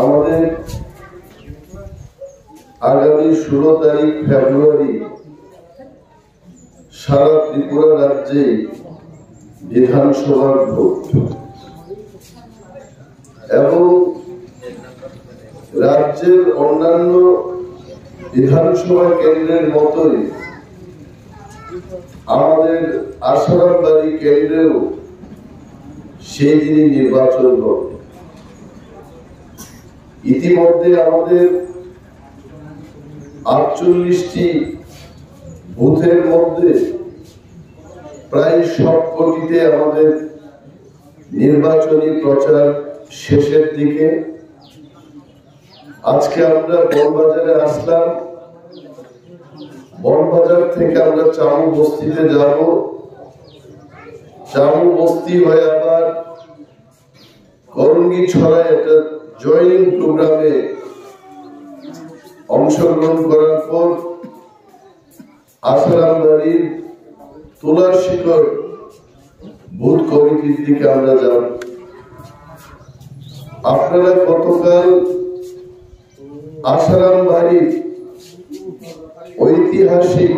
আমাদের আগামী 16 তারিখ ফেব্রুয়ারি সারা ত্রিপুরা রাজ্যে বিধানসভার ভোট এবং রাজ্যের অন্যান্য বিধানসভা কেন্দ্রের মতোই আমাদের আশারামবাড়ি কেন্দ্রেও সেই দিনই নির্বাচন হবে। ইতিমধ্যে আমাদের 48টি বুথের মধ্যে প্রায় সবকটিতে আমাদের নির্বাচনী প্রচার শেষের দিকে। আজকে আমরা বনবাজারে আসলাম, বনবাজার থেকে আমরা চামু বস্তিতে যাব, চামু বস্তি হয়ে আবার করঙ্গি ছড়ায় একটা জয়নিং প্রোগ্রামে অংশগ্রহণ করার পর আশারামবাড়ির তুলাশিকর বুথ কমিটির দিকে আমরা যাব। আপনারা গতকাল আশারামবাড়ির ঐতিহাসিক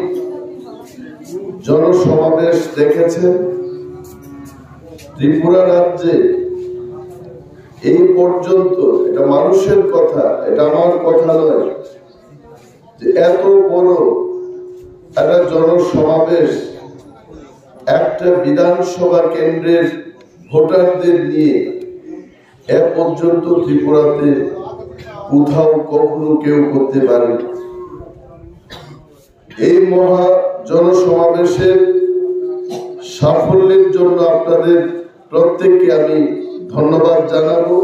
জনসমাবেশ দেখেছেন। ত্রিপুরা রাজ্যে এই পর্যন্ত, এটা মানুষের কথা, এটা আমার কথা নয়, যে এত বড় একটা জনসমাবেশ একটা বিধানসভা কেন্দ্রের ভোটারদের নিয়ে এ পর্যন্ত ত্রিপুরাতে কোথাও কখনো কেউ করতে পারে। এই মহা জনসমাবেশের সাফল্যের জন্য আপনাদের প্রত্যেককে আমি ধন্যবাদ জানাবো।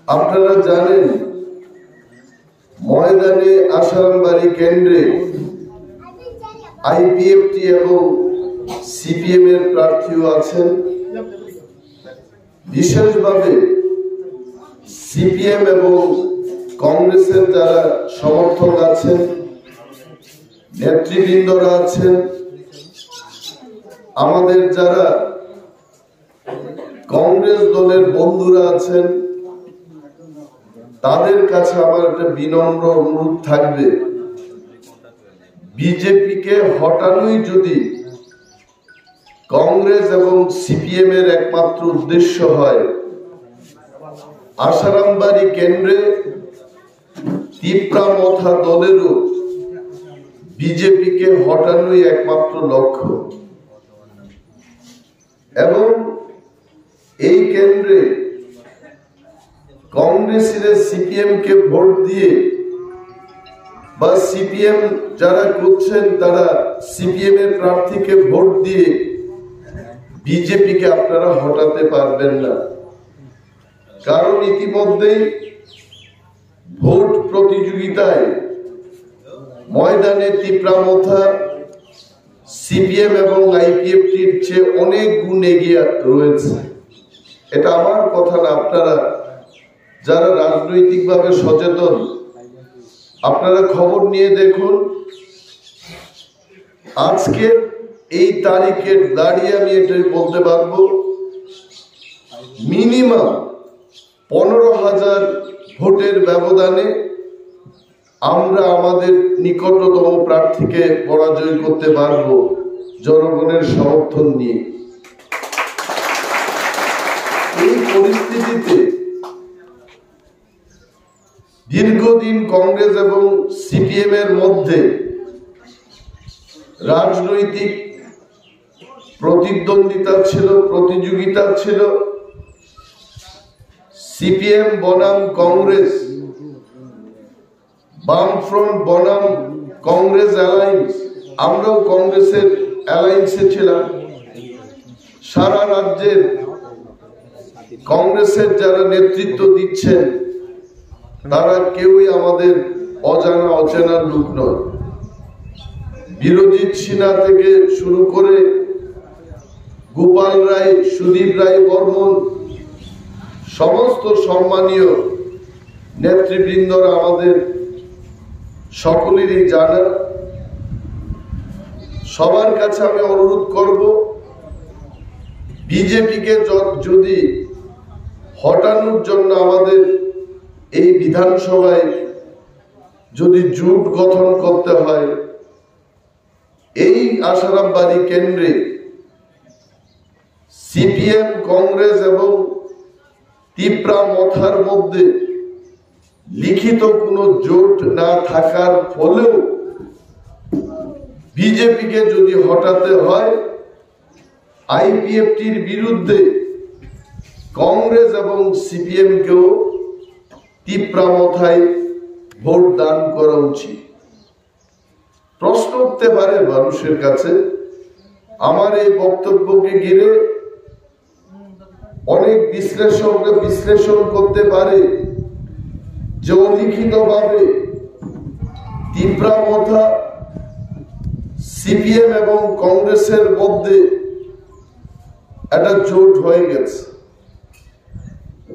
আপনারা জানেন ময়দানে আশারামবাড়ি কেন্দ্রে আইপিএফটি এবং সিপিএম এর প্রার্থীও আছেন। বিশেষভাবে সিপিএম এবং কংগ্রেসের যারা সমর্থক আছেন, নেতৃবৃন্দরা আছেন, আমাদের যারা কংগ্রেস দলের বন্ধুরা আছেন, তাদের কাছে আমার একটা বিনম্র অনুরোধ থাকবে, বিজেপিকে হটানোই যদি কংগ্রেস এবং সিপিএম এর একমাত্র উদ্দেশ্য হয়, আশারামবাড়ি কেন্দ্রে তিপ্রামথা দলেরও বিজেপিকে হটানোই একমাত্র লক্ষ্য। এবং এই কেন্দ্রে কংগ্রেসীরা সিপিএম কে ভোট দিয়ে বা সিপিএম যারা করছেন তারা সিপিএম এর প্রার্থীকে ভোট দিয়ে বিজেপিকে আপনারা হটাতে পারবেন না। কারণ ইতিমধ্যেই ভোট প্রতিযোগিতায় ময়দানে তিপ্রামথা সিপিএম এবং আইপিএফটির চেয়ে অনেক গুণ এগিয়ে রয়েছে। এটা আমার কথা না, আপনারা যারা রাজনৈতিকভাবে সচেতন আপনারা খবর নিয়ে দেখুন। আজকের এই তারিখের দাঁড়িয়ে আমি এটাই বলতে পারবো, মিনিমাম 15,000 ভোটের ব্যবধানে আমরা আমাদের নিকটতম প্রার্থীকে পরাজয় করতে পারবো জনগণের সমর্থন নিয়ে। এই পরিস্থিতিতে দীর্ঘদিন কংগ্রেস এবং সিপিএম এর মধ্যে রাজনৈতিক প্রতিদ্বন্দ্বিতা ছিল, প্রতিযোগিতা ছিল। সিপিএম বনাম কংগ্রেস, বামফ্রন্ট বনাম কংগ্রেস অ্যালায়েন্স, আমরাও কংগ্রেসের অ্যালায়েন্সে ছিলাম। সারা রাজ্যের কংগ্রেসের যারা নেতৃত্ব দিচ্ছেন তারা কেউই আমাদের অজানা অচেনা লোক নয়। বীরজিৎ সিনহা থেকে শুরু করে গোপাল রায়, সুদীপ রায় বর্মন, সমস্ত সম্মানীয় নেতৃবৃন্দরা আমাদের সকলেরই জানা। সবার কাছে আমি অনুরোধ করব, বিজেপিকে যদি হটানোর জন্য আমাদের এই বিধানসভায় যদি জোট গঠন করতে হয়, এই আশারামবাড়ি কেন্দ্রে সিপিএম, কংগ্রেস এবং তিপ্রা মথার মধ্যে লিখিত কোনো জোট না থাকার ফলেও বিজেপিকে যদি হটাতে হয়, আইপিএফটির বিরুদ্ধে কংগ্রেস এবং সিপিএম কেও তিপ্রা মথায় ভোট দান করা উচিত। প্রশ্ন উঠতে পারে মানুষের কাছে, আমার এই বক্তব্যকে ঘিরে অনেক বিশ্লেষণ করতে পারে যে অলিখিতভাবে তিপ্রা মথা সিপিএম এবং কংগ্রেসের মধ্যে একটা জোট হয়ে গেছে।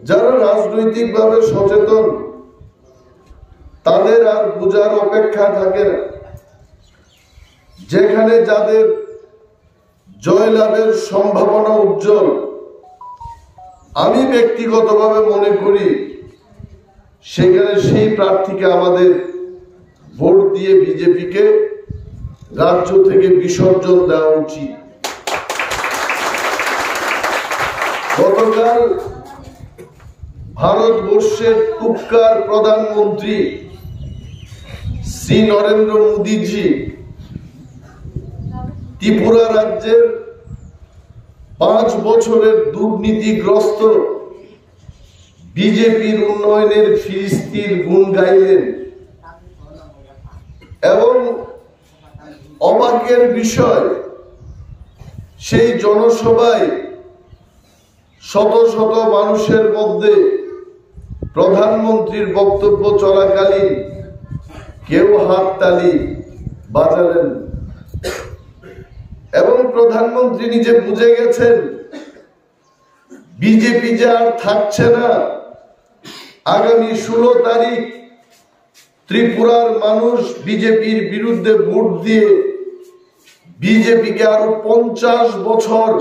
যারা রাজনৈতিকভাবে সচেতন তাদের আর বোঝার অপেক্ষা থাকে না, যেখানে যাদের জয়লাভের সম্ভাবনা উজ্জ্বল। আমি ব্যক্তিগতভাবে মনে করি সেখানে সেই প্রার্থীকে আমাদের ভোট দিয়ে বিজেপিকে রাজ্য থেকে বিসর্জন দেওয়া উচিত। গতকাল ভারতবর্ষের তুক্কার প্রধানমন্ত্রী শ্রী নরেন্দ্র মোদীজি ত্রিপুরা রাজ্যের 5 বছরের দুর্নীতিগ্রস্ত বিজেপির উন্নয়নের ফিরিস্তির গুণ গাইলেন এবং অবাকের বিষয়, সেই জনসভায় শত শত মানুষের মধ্যে প্রধানমন্ত্রীর বক্তব্য চলাকালীন কেউ হাততালি বাজালেন এবং প্রধানমন্ত্রী নিজে বুঝে গেছেন বিজেপি যে আর থাকছে না। আগামী 16 তারিখ ত্রিপুরার মানুষ বিজেপির বিরুদ্ধে ভোট দিয়ে বিজেপিকে আরো 50 বছর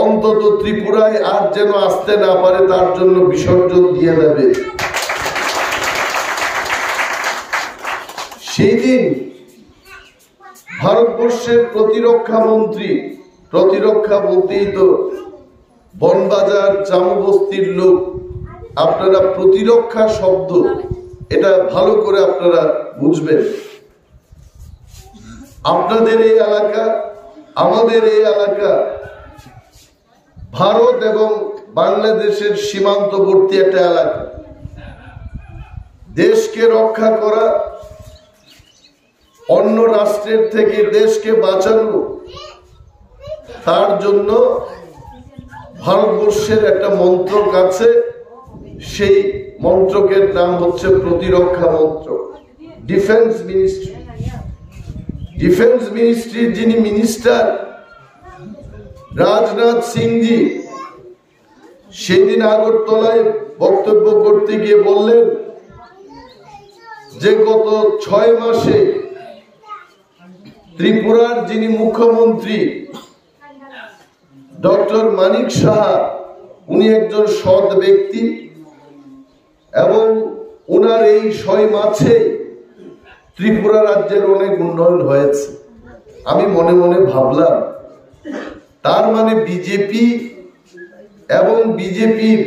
অন্তত ত্রিপুরায় আর যেন আসতে না পারে তার জন্য বিসর্জন দিয়ে দেবে। সেই দিন ভারতবর্ষের প্রতিরক্ষা মন্ত্রী, প্রতিরক্ষা বলতেই তো বনবাজার চামবস্তির লোক, আপনারা প্রতিরক্ষা শব্দ এটা ভালো করে আপনারা বুঝবেন। আপনাদের এই এলাকা, আমাদের এই এলাকা ভারত এবং বাংলাদেশের সীমান্তবর্তী একটা এলাকা। দেশকে রক্ষা করা, অন্য রাষ্ট্রের থেকে দেশকে বাঁচানো, তার জন্য ভারতবর্ষের একটা মন্ত্রক আছে। সেই মন্ত্রকের নাম হচ্ছে প্রতিরক্ষা মন্ত্রক, ডিফেন্স মিনিস্ট্রি। ডিফেন্স মিনিস্ট্রির যিনি মিনিস্টার রাজনাথ সিংজি সেদিন আগরতলায় বক্তব্য করতে গিয়ে বললেন যে গত 6 মাসে ত্রিপুরার যিনি মুখ্যমন্ত্রী ডক্টর মানিক সাহা, উনি একজন সৎ ব্যক্তি এবং ওনার এই 6 মাসে ত্রিপুরা রাজ্যের অনেক উন্নয়ন হয়েছে। আমি মনে মনে ভাবলাম, তার মানে বিজেপি এবং বিজেপির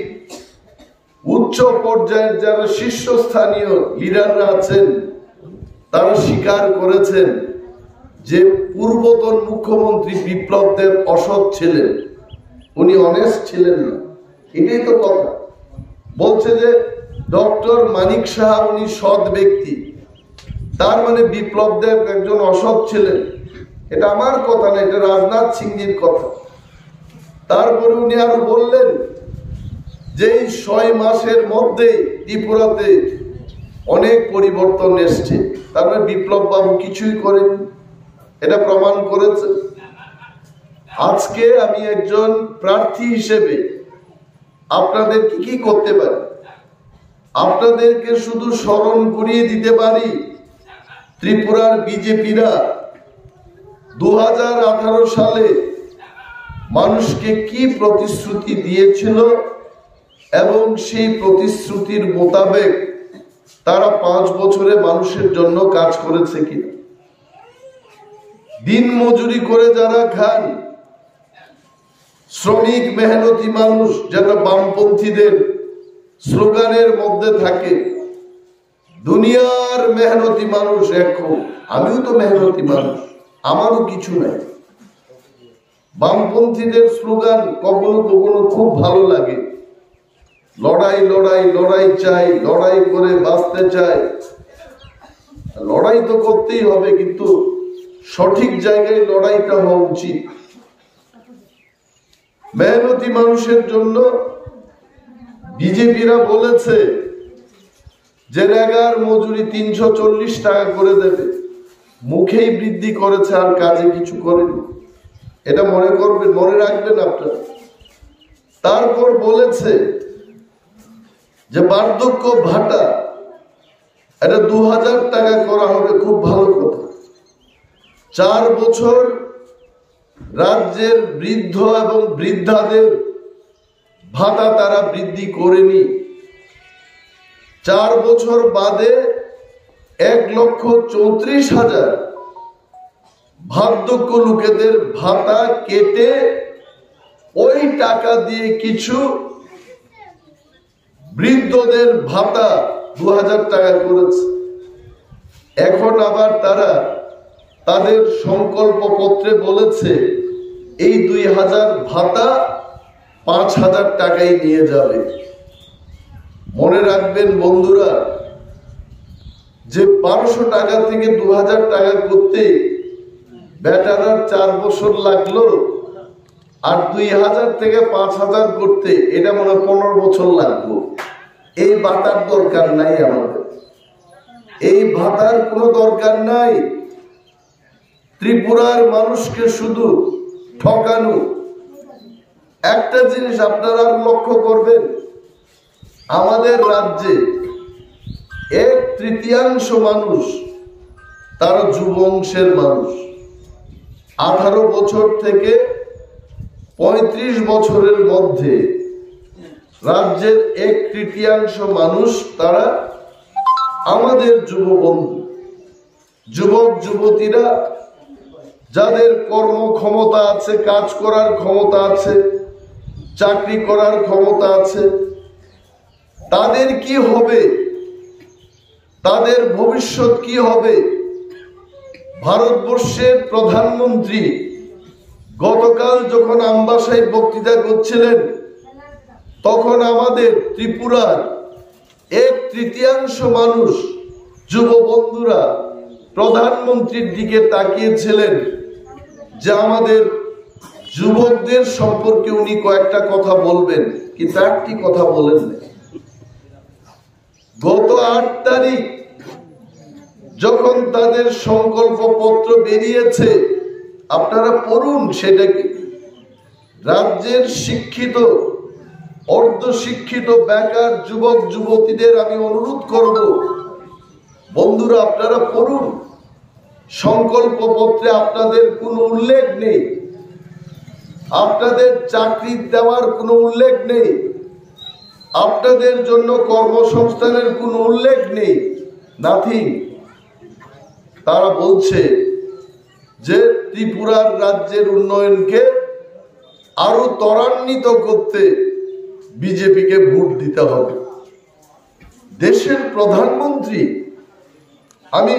উচ্চ পর্যায়ের যারা শীর্ষস্থানীয় লিডাররা আছেন তারা স্বীকার করেছেন যে পূর্বতন মুখ্যমন্ত্রী বিপ্লব দেব অসৎ ছিলেন, উনি অনেস্ট ছিলেন না। এটাই তো কথা। বলছে যে ডক্টর মানিক সাহা উনি সৎ ব্যক্তি, তার মানে বিপ্লব দেব একজন অসৎ ছিলেন। এটা আমার কথা না, এটা রাজনাথ সিংজির কথা। তারপরে উনি আরো বললেন যে এই 6 মাসের মধ্যে ত্রিপুরাতে অনেক পরিবর্তন এসছে, তারপরে বিপ্লব বাবু কিছুই করেন, এটা প্রমাণ করেছে। আজকে আমি একজন প্রার্থী হিসেবে আপনাদের কি করতে পারি, আপনাদেরকে শুধু স্মরণ করিয়ে দিতে পারি ত্রিপুরার বিজেপিরা 2018 সালে মানুষকে কি প্রতিশ্রুতি দিয়েছিল এবং সেই প্রতিশ্রুতির মোতাবেক তারা 5 বছরে মানুষের জন্য কাজ করেছে কিনা? দিন মজুরি করে যারা খান, শ্রমিক মেহনতি মানুষ, যেটা বামপন্থীদের স্লোগানের মধ্যে থাকে, দুনিয়ার মেহনতি মানুষ এখন, আমিও তো মেহনতি মানুষ, আমারও কিছু নাই। বামপন্থীদের স্লোগান কখনো কখনো খুব ভালো লাগে, লড়াই লড়াই লড়াই চাই, লড়াই করে বাঁচতে চাই। লড়াই তো করতেই হবে, কিন্তু সঠিক জায়গায় লড়াইটা হওয়া উচিত। মেহনতি মানুষের জন্য বিজেপিরা বলেছে যে রেগার মজুরি 340 টাকা করে দেবে, মুখেই বৃদ্ধি করেছে আর কাজে কিছু করেনি। এটা মনে করবেন, মনে রাখবেন আপনারা। তারপর বলেছে যে বার্ধক্য ভাতা এটা 2000 টাকা করা হবে, খুব ভালো কথা। 4 বছর রাজ্যের বৃদ্ধ এবং বৃদ্ধাদের ভাতা তারা বৃদ্ধি করেনি। 4 বছর বাদে 1,34,000 বার্ধক্য লোকেদের ভাতা কেটে ওই টাকা দিয়ে কিছু বৃদ্ধদের ভাতা 2000 টাকা করেছে। এখন আবার তারা তাদের সংকল্প পত্রে বলেছে এই 2000 ভাতা 5000 টাকাই নিয়ে যাবে। মনে রাখবেন বন্ধুরা, যে 1200 টাকা থেকে 2000 টাকা করতে বেটারার 4 বছর লাগলো, আর 2000 থেকে 5000 করতে এটা মনে 15 বছর লাগলো। এই ভাতার দরকার নাই আমাদের, এই ভাতার কোনো দরকার নাই। ত্রিপুরার মানুষকে শুধু ঠকানো। একটা জিনিস আপনারা লক্ষ্য করবেন, আমাদের রাজ্যে 1/3 মানুষ তারা যুব অংশের মানুষ। 18 বছর থেকে 35 বছরের মধ্যে রাজ্যের 1/3 মানুষ তারা আমাদের যুববন্ধু, যুবক যুবতীরা যাদের কর্মক্ষমতা আছে, কাজ করার ক্ষমতা আছে, চাকরি করার ক্ষমতা আছে। তাদের কি হবে? তাদের ভবিষ্যৎ কি হবে? ভারতবর্ষের প্রধানমন্ত্রী গতকাল যখন আমবাসায় বক্তৃতা করছিলেন, তখন আমাদের ত্রিপুরার 1/3 মানুষ যুব বন্ধুরা প্রধানমন্ত্রীর দিকে তাকিয়েছিলেন যে আমাদের যুবকদের সম্পর্কে উনি কয়েকটা কথা বলবেন, কিন্তু একটি কথা বলেন না। গত 8 তারিখ যখন তাদের সংকল্প পত্র বেরিয়েছে, আপনারা পড়ুন সেটাকে। রাজ্যের শিক্ষিত, অর্ধশিক্ষিত, বেকার যুবক যুবতীদের আমি অনুরোধ করব, বন্ধুরা আপনারা পড়ুন। সংকল্প পত্রে আপনাদের কোনো উল্লেখ নেই, আপনাদের চাকরি দেওয়ার কোনো উল্লেখ নেই, আপনাদের জন্য কর্মসংস্থানের কোনো উল্লেখ নেই, নাথিং। তারা বলছে যে ত্রিপুরার রাজ্যের উন্নয়নকে আরো ত্বরান্বিত করতে বিজেপিকে ভোট দিতে হবে। দেশের প্রধানমন্ত্রী, আমি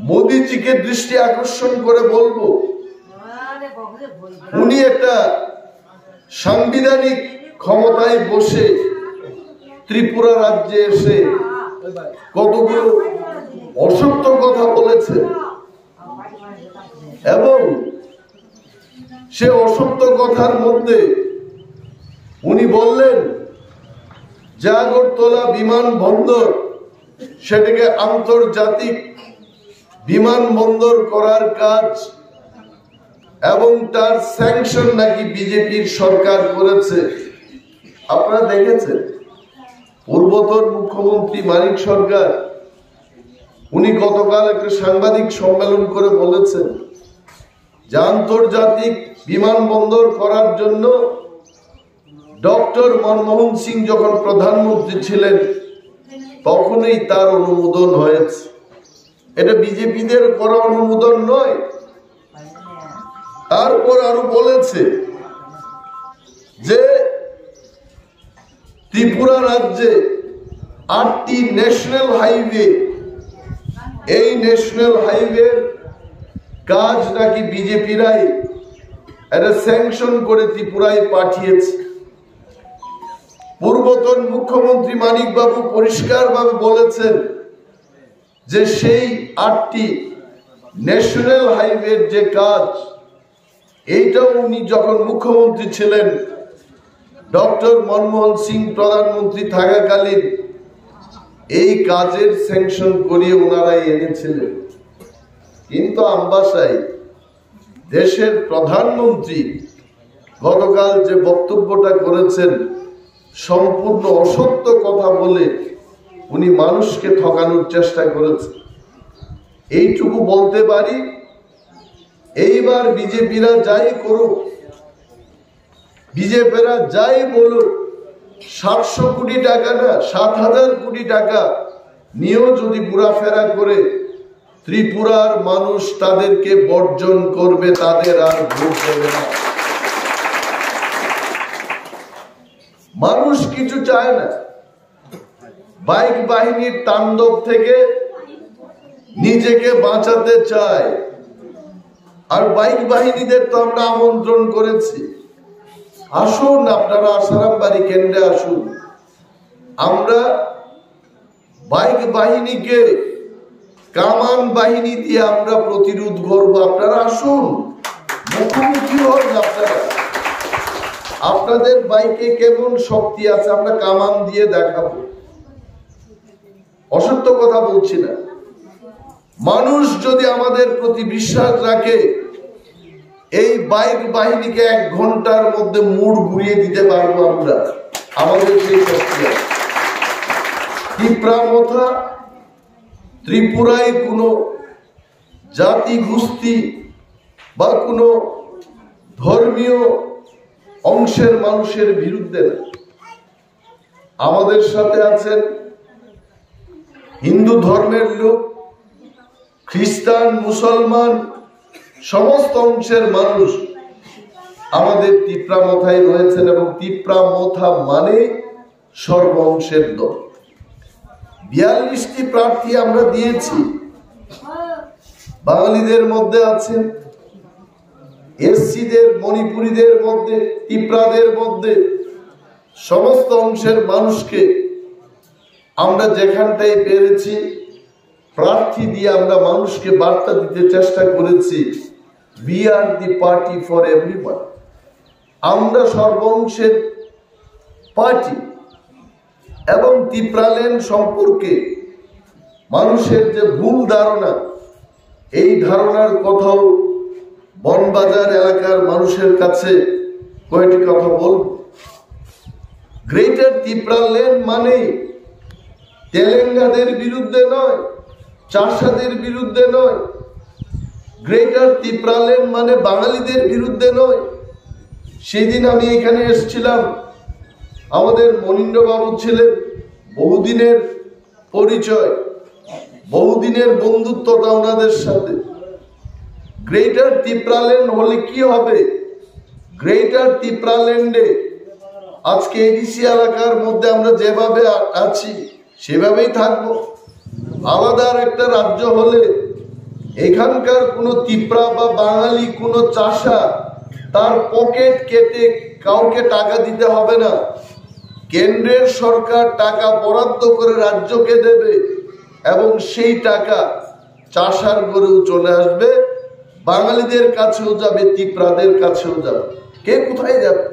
মোদিজিকে দৃষ্টি আকর্ষণ করে বলবো, উনি একটা সাংবিধানিক ক্ষমতায় বসে ত্রিপুরা রাজ্যে এসে কতগুলো অসত্য কথা বলেছে, এবং সে অসত্য কথার মধ্যে উনি বললেন যে আগরতলা বিমানবন্দর সেটাকে আন্তর্জাতিক বিমানবন্দর করার কাজ এবং তার স্যাংশন নাকি বিজেপির সরকার করেছে। আপনারা দেখেছেন পূর্বতন মুখ্যমন্ত্রী মানিক সরকার, উনি গতকাল একটা সাংবাদিক সম্মেলন করে বলেছেন যে আন্তর্জাতিক বিমানবন্দর করার জন্য ডক্টর মনমোহন সিং যখন প্রধানমন্ত্রী ছিলেন তখনই তার অনুমোদন হয়েছে। এটা বিজেপিদের করা অনুমোদন নয়। তারপর আরো বলেছে যে ত্রিপুরা রাজ্যে 8টি ন্যাশনাল হাইওয়ে, এই ন্যাশনাল হাইওয়ে কাজ নাকি বিজেপিরাই এটা স্যাংশন করে ত্রিপুরায় পাঠিয়েছে। পূর্বতন মুখ্যমন্ত্রী মানিক বাবু পরিষ্কারভাবে বলেছেন যে সেই 8টি ন্যাশনাল হাইওয়ের যে কাজ, এইটাও উনি যখন মুখ্যমন্ত্রী ছিলেন, ডক্টর মনমোহন সিং প্রধানমন্ত্রী থাকাকালীন এই কাজের স্যাংশন করিয়ে ওনারাই এনেছিলেন। কিন্তু আমবাসায় দেশের প্রধানমন্ত্রী গতকাল যে বক্তব্যটা করেছেন সম্পূর্ণ অসত্য কথা বলে উনি মানুষকে ঠকানোর চেষ্টা করেছেন। এইটুকু বলতে পারি, এইবার বিজেপিরা যাই করুক, বিজেপিরা যাই বলুক, 700 কোটি টাকা না 7,000 কোটি টাকা নিয়েও যদি ঘোরাফেরা করে ত্রিপুরার মানুষ তাদেরকে বর্জন করবে, তাদের আর ভোট দেবে না। মানুষ কিছু চায় না, বাইক বাহিনীর তাণ্ডব থেকে নিজেকে বাঁচাতে চায়। আর বাইক বাহিনীদের তো আমরা আমন্ত্রণ করেছি, আসুন আপনারা আসারামবাড়ি কেন্দ্রে আসুন, আমরা বাইক বাহিনীকে কামান বাহিনী দিয়ে আমরা প্রতিরোধ করবো। আপনারা আসুন, মুখোমুখি হন। আপনাদের বাইকে কেমন শক্তি আছে আমরা কামান দিয়ে দেখাবো। অসত্য কথা বলছি না। মানুষ যদি আমাদের প্রতি বিশ্বাস রাখে, এই বাইক বাহিনীকে 1 ঘন্টার মধ্যে মুড় ঘুরিয়ে দিতে পারবো আমরা। আমাদের সেই শক্তি আছে। ত্রিপুরা ত্রিপুরায় কোনো জাতি গোষ্ঠী বা কোনো ধর্মীয় অংশের মানুষের বিরুদ্ধে না। আমাদের সাথে আছেন হিন্দু ধর্মের লোক, খ্রিস্টান, মুসলমান, সমস্ত অংশের মানুষ আমাদের ত্রিপুরামথায় রয়েছেন এবং ত্রিপুরামথা মানে সর্ব অংশের দল। 42টি প্রার্থী আমরা দিয়েছি। বাঙালিদের মধ্যে আছেন, এসসিদের, মণিপুরীদের মধ্যে, ত্রিপুরাদের মধ্যে, সমস্ত অংশের মানুষকে আমরা যেখানটাই পেরেছি প্রার্থী দিয়ে আমরা মানুষকে বার্তা দিতে চেষ্টা করেছি, we are the party for everyone। আমরা সর্বংশের পার্টি। এবং ত্রিপুরাল্যান্ড সম্পর্কে মানুষের যে ভুল ধারণা, এই ধারণার কথাও বনবাজার এলাকার মানুষের কাছে কয়েকটি কথা বলব। গ্রেটার ত্রিপুরাল্যান্ড মানে তেলেঙ্গাদের বিরুদ্ধে নয়, চাষাদের বিরুদ্ধে নয়। গ্রেটার ত্রিপুরাল্যান্ড মানে বাঙালিদের বিরুদ্ধে নয়। সেদিন আমি এখানে এসেছিলাম, আমাদের মনীন্দ্র বাবু ছিলেন, বহুদিনের পরিচয়, বহুদিনের বন্ধুত্বতা ওনাদের সাথে। গ্রেটার ত্রিপুরাল্যান্ড হলে কি হবে? গ্রেটার ত্রিপুরাল্যান্ডে আজকে এডিসি এলাকার মধ্যে আমরা যেভাবে আছি সেভাবেই থাকবো। আলাদা একটা রাজ্য হলে এখানকার কোনো ত্রিপুরা বা বাঙালি কোনো চাষা তার পকেট কেটে কাউকে টাকা দিতে হবে না। কেন্দ্রের সরকার টাকা বরাদ্দ করে রাজ্যকে দেবে এবং সেই টাকা চাষার গড়েও চলে আসবে, বাঙালিদের কাছেও যাবে, ত্রিপুরাদের কাছেও যাবে। কে কোথায় যাবে?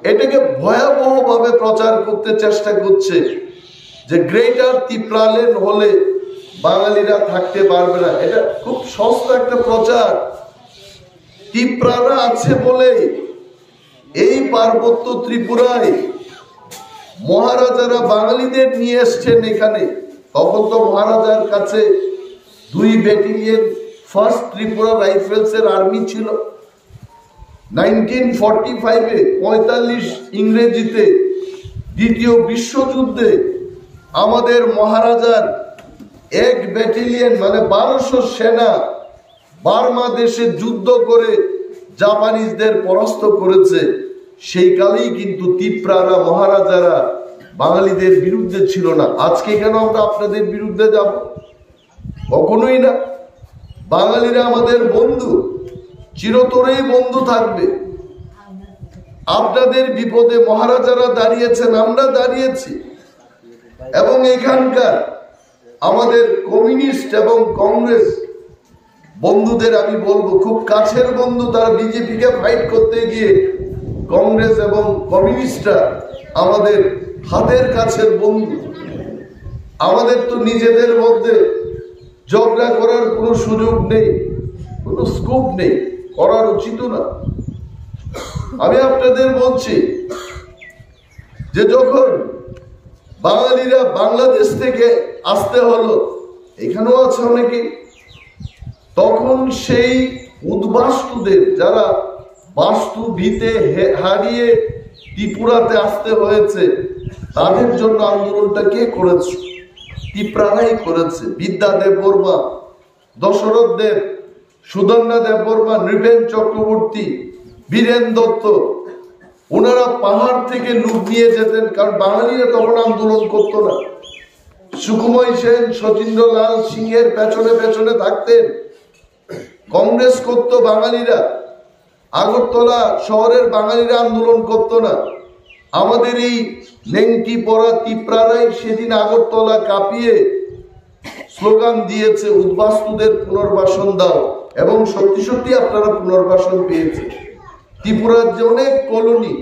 এটাকে ভয়াবহ ভাবে প্রচার করতে চেষ্টা করছে যে গ্রেটার ত্রিপুরাল্যান্ড হলে বাঙালিরা থাকতে পারবে না। এটা খুব সস্তা একটা প্রচার। ত্রিপুরারা আছে বলে এই পার্বত্য ত্রিপুরায় মহারাজারা বাঙালিদের নিয়ে এসছেন এখানে। তখন তো মহারাজার কাছে 2 ব্যাটালিয়ন 1st ত্রিপুরা রাইফেলস এর আর্মি ছিল। 1945-এ 45 ইংরেজিতে দ্বিতীয় বিশ্বযুদ্ধে আমাদের মহারাজার এক ব্যাটালিয়ন মানে 1200 সেনা বার্মা দেশে যুদ্ধ করে জাপানিজদের পরাস্ত করেছে। সেই কালেই কিন্তু তিপ্রারা মহারাজারা বাঙালিদের বিরুদ্ধে ছিল না। আজকে কেন আমরা আপনাদের বিরুদ্ধে যাব? কখনোই না। বাঙালিরা আমাদের বন্ধু, চিরতরেই বন্ধু থাকবে। আপনাদের বিপদে মহারাজারা দাঁড়িয়েছেন, আমরা দাঁড়িয়েছি। এবং এখানকার আমাদের কমিউনিস্ট এবং কংগ্রেস বন্ধুদের আমি বলবো, খুব কাছের বন্ধু, তারা বিজেপিকে ফাইট করতে গিয়ে কংগ্রেস এবং কমিউনিস্টরা আমাদের হাতের কাছের বন্ধু। আমাদের তো নিজেদের মধ্যে ঝগড়া করার কোনো সুযোগ নেই, কোনো স্কোপ নেই, করার উচিত না। আমি আপনাদের বলছি যে যখন বাঙালিরা বাংলাদেশ থেকে আসতে হলো, এখানেও আছে অনেকে, তখন সেই উদ্বাস্তুদের, যারা বাস্তু ভিতে হারিয়ে ত্রিপুরাতে আসতে হয়েছে, তাদের জন্য আন্দোলনটা কে করেছে? ত্রিপুরারাই করেছে। বিদ্যা দেববর্মা, দশরথ দেব, সুধন্যা দেববর্মা, নৃপেন চক্রবর্তী, বীরেন দত্ত, ওনারা পাহাড় থেকে লুট নিয়ে যেতেন, কারণ বাঙালিরা তখন আন্দোলন করতো না। সুকুময় সেন, শচীন্দ্রলাল সিংহের পেছনে পেছনে থাকতেন, কংগ্রেস করতো বাঙালিরা। আগরতলা শহরের বাঙালিরা আন্দোলন করতো না। আমাদের এই নেংটি পড়া তিপ্রারাই সেদিন আগরতলা কাঁপিয়ে স্লোগান দিয়েছে, উদ্বাস্তুদের পুনর্বাসন দাও। এবং সত্যি সত্যি আপনারা পুনর্বাসন পেয়েছে। ত্রিপুরার যে অনেক কলোনি,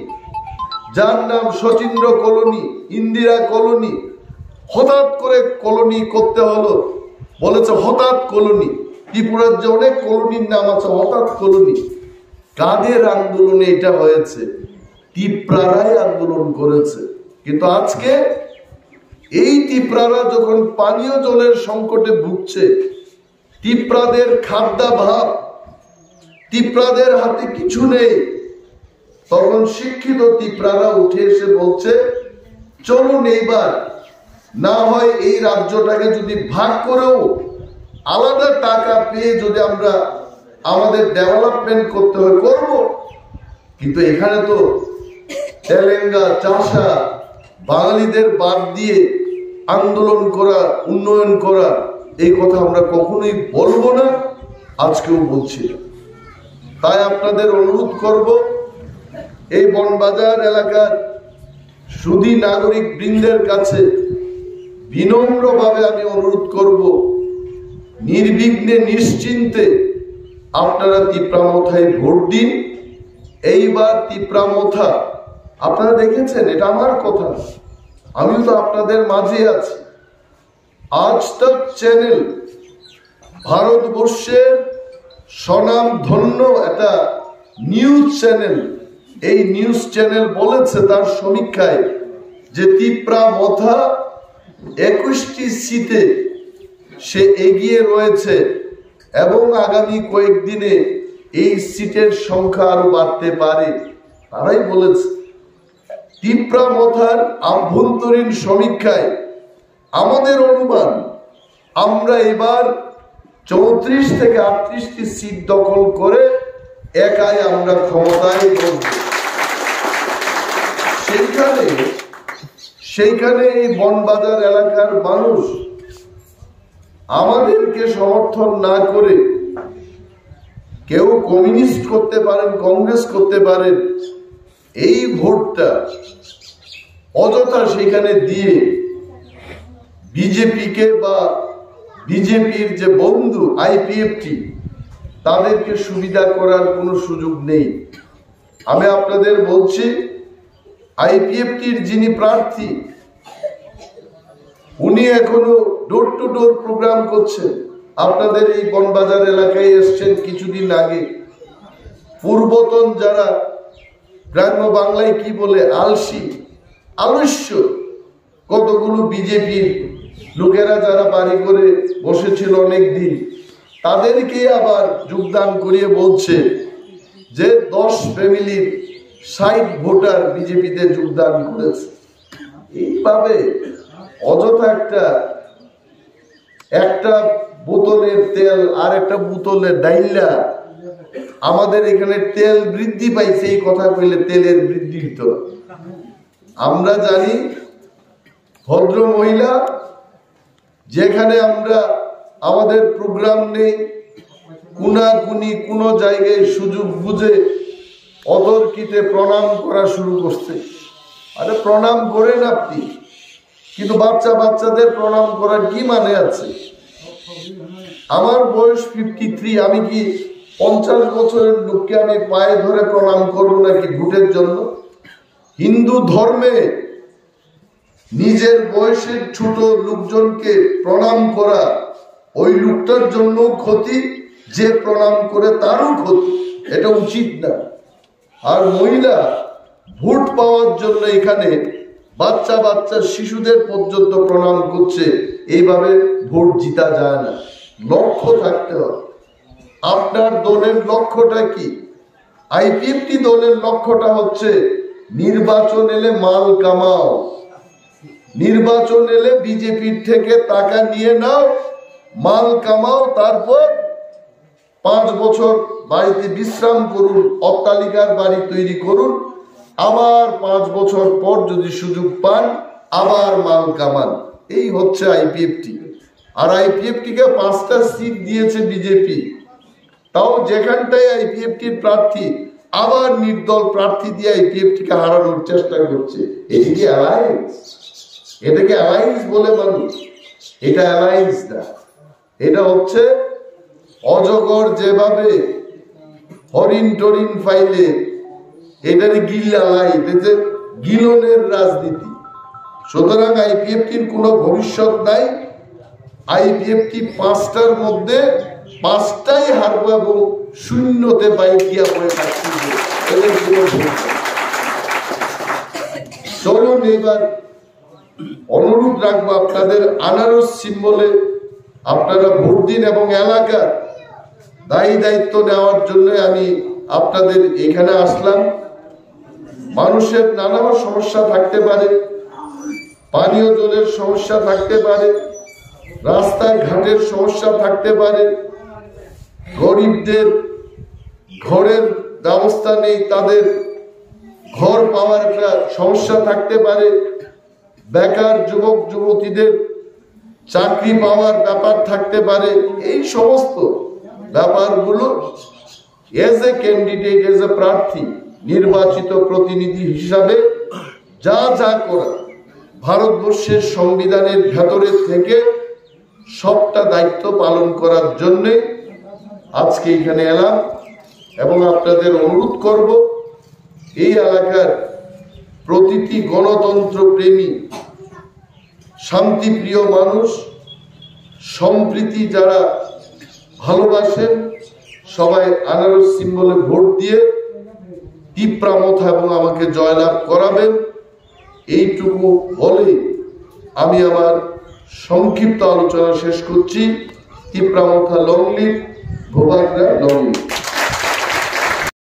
যার নাম শচীন্দ্র কলোনি, ইন্দিরা কলোনি, হঠাৎ করে কলোনি করতে হলো, বলেছে হঠাৎ কলোনি। ত্রিপুরার যে অনেক কলোনির নাম আছে হঠাৎ কলোনি। কাদের আন্দোলনে এটা হয়েছে? তিপ্রারাই আন্দোলন করেছে। কিন্তু আজকে এই তিপ্রারা যখন পানীয় জলের সংকটে ভুগছে, তিপ্রাদের খাদ্যাভাব, তিপ্রাদের হাতে কিছু নেই, তখন শিক্ষিত তিপ্রারা উঠে এসে বলছে, চলুন এইবার না হয় এই রাজ্যটাকে যদি ভাগ করেও আলাদা টাকা পেয়ে যদি আমরা আমাদের ডেভেলপমেন্ট করতে হয় করব। কিন্তু এখানে তো তেলেঙ্গা, চাষা, বাঙালিদের বাদ দিয়ে আন্দোলন করা, উন্নয়ন করা, এই কথা আমরা কখনোই বলবো না, আজকেও বলছি না। তাই আপনাদের অনুরোধ করব, এই বনবাজার এলাকার সুধী নাগরিক বৃন্দের কাছে বিনম্রভাবে আমি অনুরোধ করব, নির্বিঘ্নে নিশ্চিন্তে আপনারা তিপ্রামথায় ভোট দিন। এইবার তিপ্রামথা আপনারা দেখেছেন, এটা আমার কথা, আমিও তো আপনাদের মাঝে আছি। আজ তক চ্যানেল ভারতবর্ষের স্বনাম ধন্য একটা নিউজ চ্যানেল, এই নিউজ চ্যানেল বলেছে তার সমীক্ষায় যে তিপ্রামথা 21টি সিটে সে এগিয়ে রয়েছে এবং আগামী কয়েকদিনে এই সিটের সংখ্যা আরো বাড়তে পারে। তারাই বলেছে। তিপ্রামথার আভ্যন্তরীণ সমীক্ষায় আমাদের অনুমান, আমরা এবার 34 থেকে 38টি সিট দখল করে একাই আমরা ক্ষমতায় বসব। সেইখানে এই বনবাজার এলাকার মানুষ আমাদেরকে সমর্থন না করে, কেউ কমিউনিস্ট করতে পারেন, কংগ্রেস করতে পারেন, এই ভোটটা অযথা সেখানে দিয়ে বিজেপিকে বা বিজেপির যে বন্ধু আইপিএফটি, তাদেরকে সুবিধা করার কোনো সুযোগ নেই। আমি আপনাদের বলছি, আইপিএফটির যিনি প্রার্থী, উনি এখনো ডোর টু ডোর প্রোগ্রাম করছেন। আপনাদের এই বনবাজার এলাকায় এসছেন কিছুদিন আগে। পূর্বতন যারা গ্রাম্য বাংলায় কি বলে আলসি, আলস্য কতগুলো বিজেপির লোকেরা যারা বাড়ি করে বসেছিল অনেক দিন, তাদেরকে আবার যোগদান করিয়ে বলছে যে 10 ফ্যামিলির 60 ভোটার বিজেপিতে যোগদান করেছে। এইভাবে অযথা একটা বোতলের তেল আর একটা বোতলের ডাইলা আমাদের এখানে তেল বৃদ্ধি পাইছে এই কথা কইলে তেলের বৃদ্ধি হতো। আমরা জানি ভদ্র মহিলা, যেখানে আমরা আমাদের প্রোগ্রাম নেই, কুনাকুনি কোন জায়গায় সুযোগ বুঝে অতর্কিতে প্রণাম করা শুরু করছে। আরে প্রণাম করেন আপনি, কিন্তু বাচ্চাদের প্রণাম করার কি মানে আছে? আমার বয়স 53, আমি কি 50 বছরের লোককে আমি পায়ে ধরে প্রণাম করবো নাকি ভোটের জন্য? হিন্দু ধর্মে নিজের বয়সের ছোট লোকজনকে প্রণাম করা ওই লোকটার জন্য ক্ষতি, যে প্রণাম করে তারও ক্ষতি, এটা উচিত না। আর মহিলা ভোট পাওয়ার জন্য এখানে বাচ্চা শিশুদের পর্যন্ত প্রণাম করছে, এইভাবে ভোট জিতা যায় না। লক্ষ্য থাকতে হবে। আপনার দলের লক্ষ্যটা কি? আইপিএফটি দলের লক্ষ্যটা হচ্ছে নির্বাচন এলে মাল কামাও, নির্বাচন এলে বিজেপির থেকে টাকা নিয়ে নাও, মাল কামাও, তারপর 5 বছর বাড়িতে বিশ্রাম করুন, অট্টালিকার বাড়ি তৈরি করুন, আবার 5 বছর পর যদি সুযোগ পান আবার মাল কামান। এই হচ্ছে আইপিএফটি। আর আইপিএফটি কে 5টা সিট দিয়েছে বিজেপি, তাও যেখানটায় আইপিএফটির প্রার্থী আবার নির্দল প্রার্থী দিয়ে আইপিএফটি কে হারানোর চেষ্টা করছে। এদিকে অ্যালায়েন্স, এটাকে অ্যালায়েন্স বলে মানুষ, এটা অ্যালায়েন্স না, এটা হচ্ছে অজগর যেভাবে হরিণ টরিন ফাইলে এটারে গিল্লালাই, এটা গিলনের রাজনীতি। সুতরাং আইপিএফটির কোনো ভবিষ্যৎ নাই। আইপিএফটি 5টার মধ্যে 5টাই হারবো এবং শূন্যতে বাইকিয়া হয়ে থাকছে। চলুন এবার অনুরোধ রাখবো আপনাদের আনারস সিম্বলে আপনারা ভোট দিন এবং এলাকার দায়িত্ব নেওয়ার জন্য আমি আপনাদের এখানে আসলাম। মানুষের নানা সমস্যা থাকতে পারে, পানীয় জলের সমস্যা থাকতে পারে, রাস্তায় ঘাটের সমস্যা থাকতে পারে, গরিবদের ঘরের ব্যবস্থা নেই, তাদের ঘর পাওয়ার একটা সমস্যা থাকতে পারে, বেকার যুবক যুবতীদের চাকরি পাওয়ার ব্যাপার থাকতে পারে। এই সমস্ত ব্যাপারগুলো as a candidate, as a প্রার্থী, নির্বাচিত প্রতিনিধি হিসাবে যা করা ভারতবর্ষের সংবিধানের ভেতরে থেকে সবটা দায়িত্ব পালন করার জন্য আজকে এখানে এলাম এবং আপনাদের অনুরোধ করব, এই এলাকার প্রতিটি গণতন্ত্র প্রেমী, শান্তিপ্রিয় মানুষ, সম্প্রীতি যারা ভালোবাসেন, সবাই আনারস সিম্বলে ভোট দিয়ে টিপ্রামথা এবং আমাকে জয়লাভ করাবেন। এইটুকু বলে আমি আমার সংক্ষিপ্ত আলোচনা শেষ করছি। টিপ্রামথা লং লিভ, ভোবাগ্রা লং লিভ।